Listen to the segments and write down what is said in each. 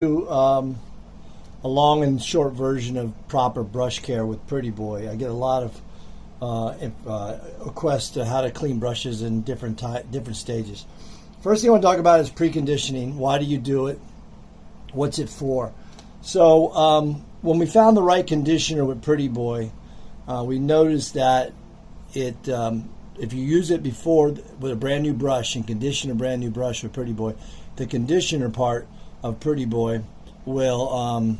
do a long and short version of proper brush care with Pretty Boy. I get a lot of requests to how to clean brushes in different stages. First thing I want to talk about is preconditioning. Why do you do it? What's it for? So when we found the right conditioner with Pretty Boy, we noticed that it if you use it before with a brand new brush and condition a brand new brush with Pretty Boy, the conditioner part of Pretty Boy will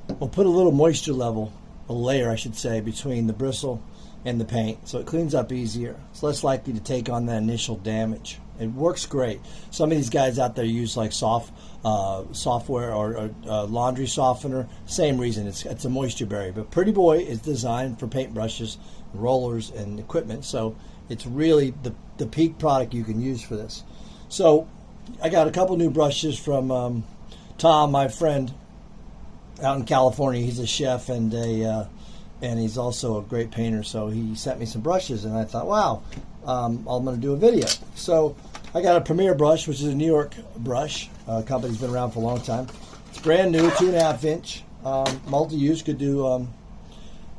put a little moisture level, a layer I should say, between the bristle and the paint, so it cleans up easier. It's less likely to take on that initial damage. It works great. Some of these guys out there use like software or laundry softener. Same reason, it's a moisture barrier. But Pretty Boy is designed for paintbrushes, rollers, and equipment, so it's really the peak product you can use for this. So I got a couple new brushes from Tom, my friend out in California. He's a chef and he's also a great painter. So he sent me some brushes, and I thought, wow, I'm going to do a video. So I got a Premier brush, which is a New York brush. Company's been around for a long time. It's brand new, 2.5 inch, multi-use. Could do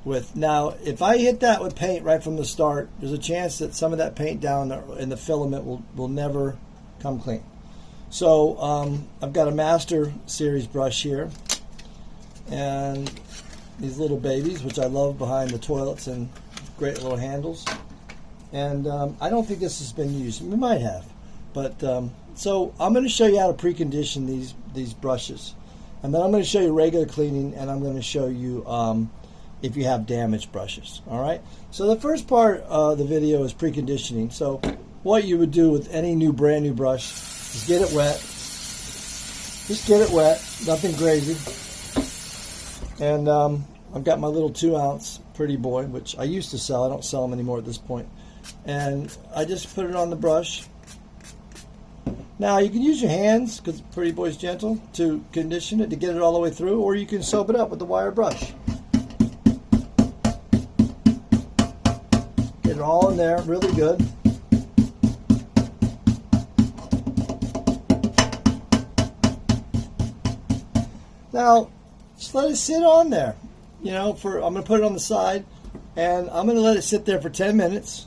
with. Now, if I hit that with paint right from the start, there's a chance that some of that paint down in the filament will never come clean. So I've got a Master Series brush here, and these little babies, which I love, behind the toilets, and great little handles. And I don't think this has been used. We might have, but so I'm going to show you how to precondition these brushes, and then I'm going to show you regular cleaning, and I'm going to show you if you have damaged brushes. All right. So the first part of the video is preconditioning. So what you would do with any brand new brush is get it wet. Just get it wet, nothing crazy. And I've got my little 2-ounce Pretty Boy, which I used to sell. I don't sell them anymore at this point. And I just put it on the brush. Now you can use your hands, because Pretty Boy's gentle, to condition it, to get it all the way through, or you can soap it up with the wire brush. Get it all in there, really good. Now, just let it sit on there. You know, I'm going to put it on the side, and I'm going to let it sit there for 10 minutes.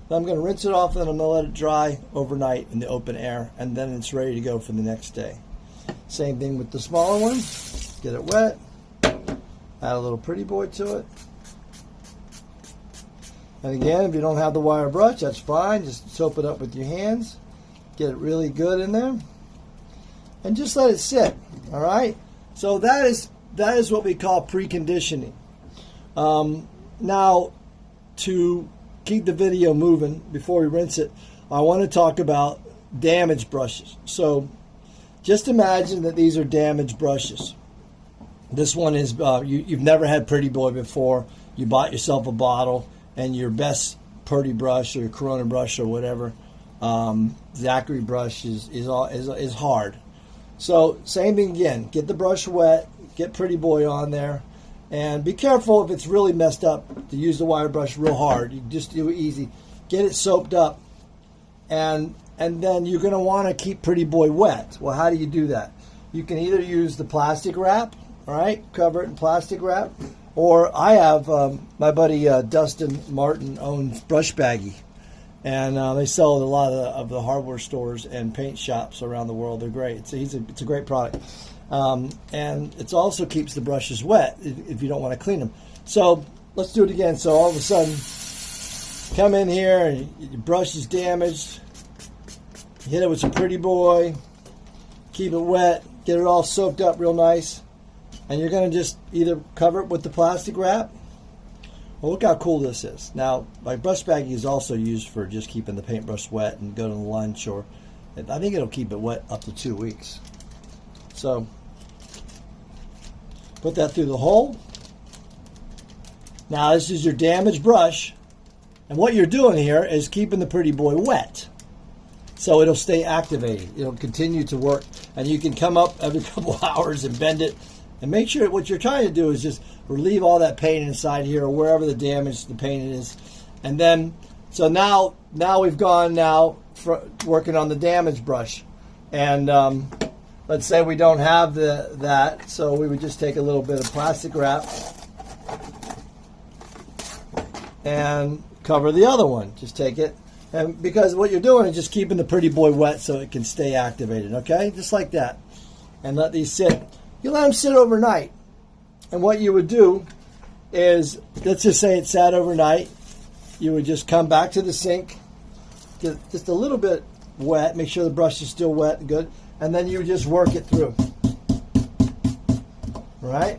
Then I'm going to rinse it off, and then I'm going to let it dry overnight in the open air, and then it's ready to go for the next day. Same thing with the smaller one. Get it wet. Add a little Pretty Boy to it. And again, if you don't have the wire brush, that's fine. Just soap it up with your hands. Get it really good in there. And just let it sit, all right? So that is what we call preconditioning. Now, to keep the video moving before we rinse it, I want to talk about damaged brushes. So just imagine that these are damaged brushes. This one is, you've never had Pretty Boy before. You bought yourself a bottle, and your best Purdy brush or your Corona brush or whatever, Zachary brush is hard. So same thing again, get the brush wet, get Pretty Boy on there, and be careful if it's really messed up to use the wire brush real hard. You just do it easy. Get it soaped up, and then you're going to want to keep Pretty Boy wet. Well, how do you do that? You can either use the plastic wrap, all right, cover it in plastic wrap, or I have, my buddy Dustin Martin owns Brush Baggie. And they sell at a lot of the hardware stores and paint shops around the world. They're great. It's a great product. And it also keeps the brushes wet if you don't want to clean them. So let's do it again. So all of a sudden, come in here and your brush is damaged. Hit it with some Pretty Boy. Keep it wet. Get it all soaked up real nice. And you're going to just either cover it with the plastic wrap. Well, look how cool this is. Now, my brush baggie is also used for just keeping the paintbrush wet and go to lunch, or I think it'll keep it wet up to 2 weeks. So, put that through the hole. Now, this is your damaged brush, and what you're doing here is keeping the Pretty Boy wet. So it'll stay activated. It'll continue to work, and you can come up every couple hours and bend it. And make sure what you're trying to do is just relieve all that paint inside here, or wherever the damage the paint is. And then, so now we've gone for working on the damage brush. And let's say we don't have that, so we would just take a little bit of plastic wrap and cover the other one. Just take it, and because what you're doing is just keeping the pretty boy wet so it can stay activated, okay? Just like that. And let these sit. You let them sit overnight. And what you would do is, let's just say it sat overnight, you would just come back to the sink, just a little bit wet, make sure the brush is still wet and good, and then you just work it through. Right?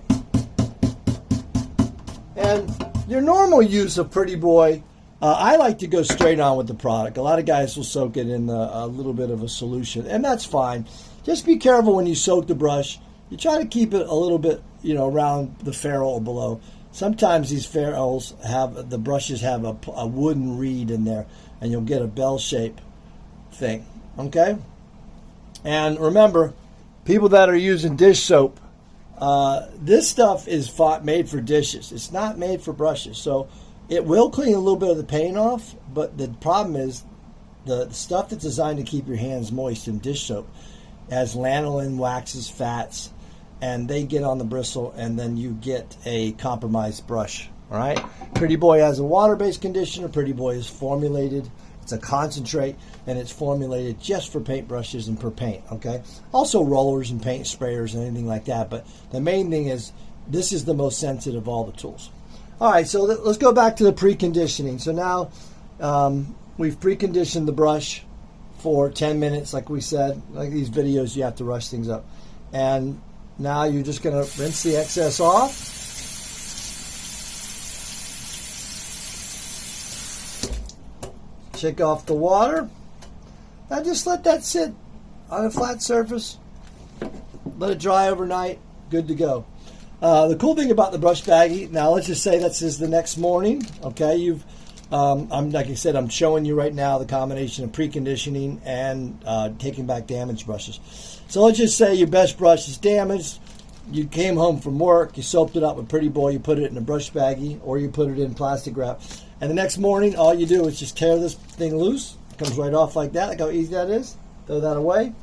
And your normal use of Pretty Boy, I like to go straight on with the product. A lot of guys will soak it in a little bit of a solution, and that's fine. Just be careful when you soak the brush. You try to keep it a little bit, around the ferrule or below. Sometimes these ferrules the brushes have a wooden reed in there, and you'll get a bell shape thing. Okay? And remember, people that are using dish soap, this stuff is made for dishes. It's not made for brushes. So it will clean a little bit of the paint off, but the problem is the stuff that's designed to keep your hands moist in dish soap has lanolin, waxes, fats, and they get on the bristle, and then you get a compromised brush. All right? Pretty Boy has a water-based conditioner. Pretty Boy is formulated. It's a concentrate, and it's formulated just for paintbrushes and for paint, okay? Also rollers and paint sprayers and anything like that, but the main thing is this is the most sensitive of all the tools. All right, so let's go back to the preconditioning. So now we've preconditioned the brush for 10 minutes, like we said. Like these videos, you have to rush things up. And now you're just going to rinse the excess off. Shake off the water. Now just let that sit on a flat surface. Let it dry overnight. Good to go. The cool thing about the brush baggie, now let's just say this is the next morning. Okay, like I said, I'm showing you right now the combination of preconditioning and taking back damaged brushes. So let's just say your best brush is damaged. You came home from work, you soaped it up with Pretty Boy, you put it in a brush baggie, or you put it in plastic wrap. And the next morning, all you do is just tear this thing loose. It comes right off like that. Look how easy that is. Throw that away.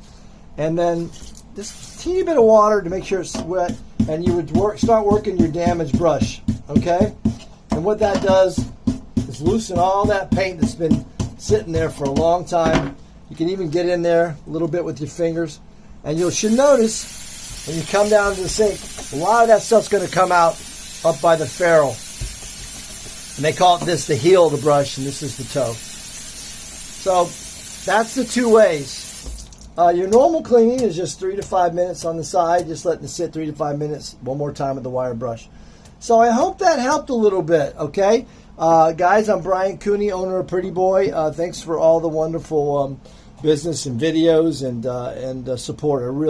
And then just a teeny bit of water to make sure it's wet. And you would start working your damaged brush. Okay? And what that does is loosen all that paint that's been sitting there for a long time. You can even get in there a little bit with your fingers. And you should notice when you come down to the sink, a lot of that stuff's going to come out up by the ferrule. And they call this the heel of the brush, and this is the toe. So that's the two ways. Your normal cleaning is just 3 to 5 minutes on the side, just letting it sit 3 to 5 minutes, one more time with the wire brush. So I hope that helped a little bit, okay? Guys, I'm Brian Cooney, owner of Pretty Boy. Thanks for all the wonderful business and videos and support. I really